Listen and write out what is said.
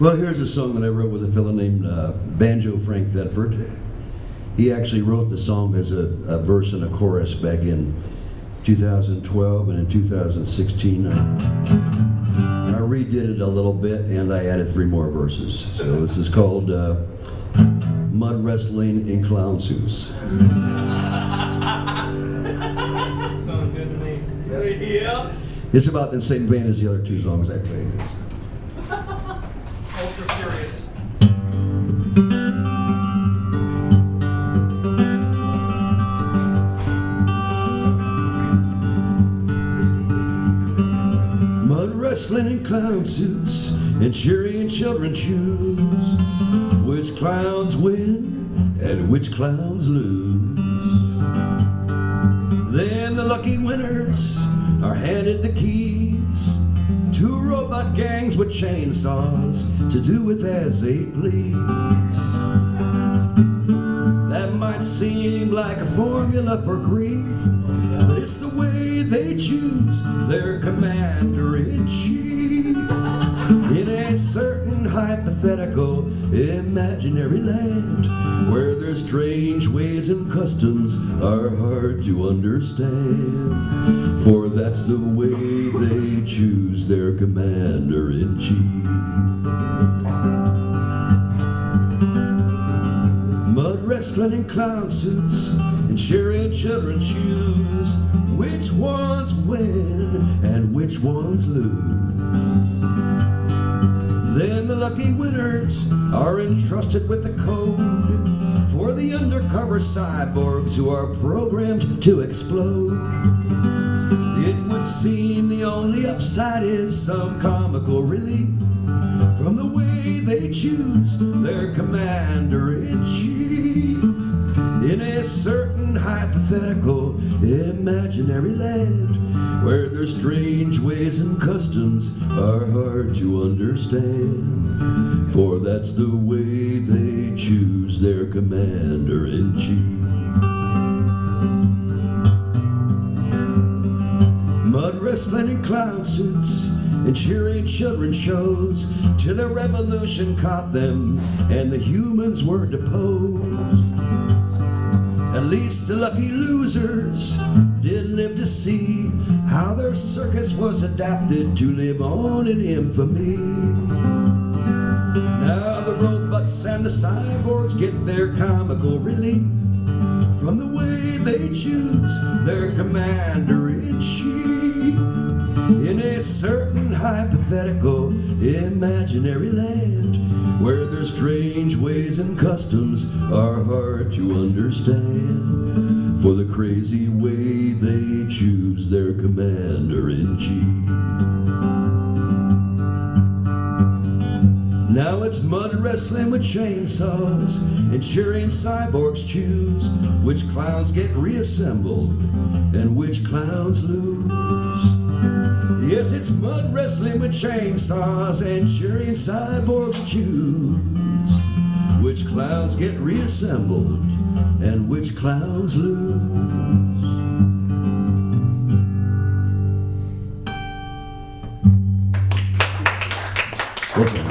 Well, here's a song that I wrote with a fellow named Banjo Frank Thedford. He actually wrote the song as a verse and a chorus back in 2012 and in 2016. I redid it a little bit and I added 3 more verses. So this is called Mud Wrestling in Clown Suits. Sounds good to me. Yeah. It's about the same vein as the other 2 songs I played. Ultra serious. Mud wrestling in clown suits and cheering children choose which clowns win and which clowns lose. Then the lucky winners are handed the keys to robot gangs with chainsaws to do with as they please. That might seem like a formula for grief, but it's the way they choose their commander-in-chief. In a certain hypothetical imaginary land where their strange ways and customs are hard to understand, for that's the way they choose their commander-in-chief. Mud wrestling in clown suits and cheering children choose which ones win and which ones lose. Then the lucky winners are entrusted with the code for the undercover cyborgs who are programmed to explode. It would seem the only upside is some comical relief from the way they choose their commander-in-chief. In a certain hypothetical imaginary land where their strange ways and customs are hard to understand, for that's the way they choose their commander-in-chief. Mud wrestling in clown suits and cheering children shows till the revolution caught them and the humans were deposed. At least the lucky losers did live to see how their circus was adapted to live on in infamy. Now the robots and the cyborgs get their comical relief from the way they choose their commander-in-chief. In a certain hypothetical imaginary land where their strange ways and customs are hard to understand, for the crazy way they choose their commander-in-chief. Now it's mud wrestling with chainsaws and cheering cyborgs choose which clowns get reassembled and which clowns lose. Yes, it's mud wrestling with chainsaws and cheering cyborgs choose which clowns get reassembled and which clowns lose. Okay.